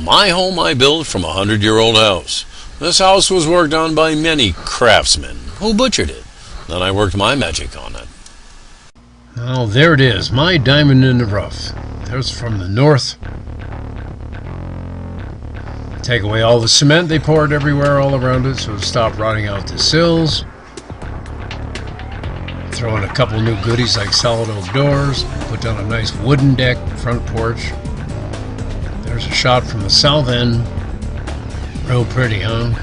My home I built from a 100-year-old house. This house was worked on by many craftsmen who butchered it. Then I worked my magic on it. Well, there it is, my diamond in the rough. There's from the north. Take away all the cement they poured everywhere all around it so it stopped rotting out the sills. Throw in a couple new goodies like solid oak doors. Put down a nice wooden deck, front porch. There's a shot from the south end. Real pretty, huh?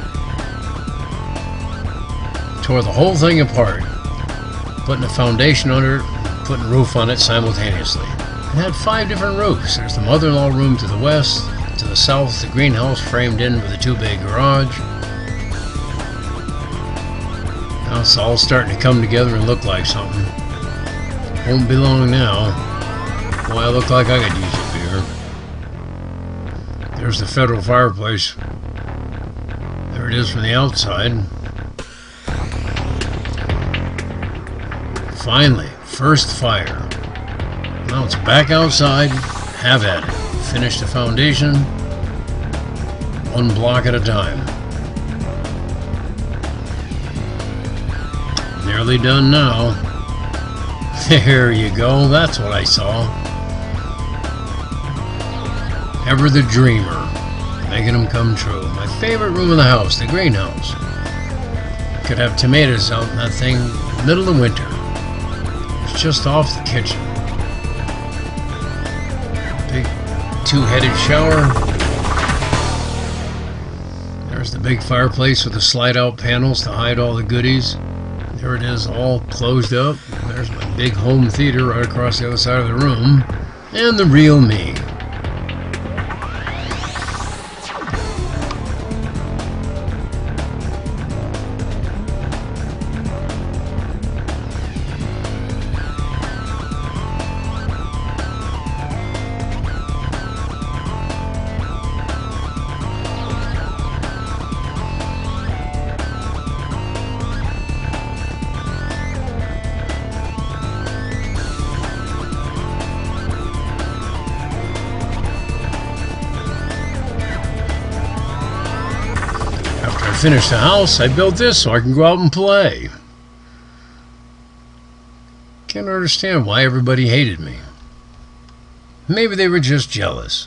Tore the whole thing apart. Putting a foundation under it, putting a roof on it simultaneously. It had 5 different roofs. There's the mother-in-law room to the west. To the south, the greenhouse framed in with a 2-bay garage. Now it's all starting to come together and look like something. Won't be long now. Boy, I look like I could use a beer. There's the federal fireplace. There it is from the outside. Finally, first fire. Now it's back outside. Have at it. Finish the foundation. 1 block at a time. Nearly done now. There you go. That's what I saw. Ever the dreamer. Making them come true. My favorite room in the house, the greenhouse. Could have tomatoes out in that thing middle of winter. It's just off the kitchen. Big 2-headed shower. There's the big fireplace with the slide-out panels to hide all the goodies. There it is, all closed up. There's my big home theater right across the other side of the room. And the real me. Finished the house, I built this so I can go out and play. Can't understand why everybody hated me. Maybe they were just jealous.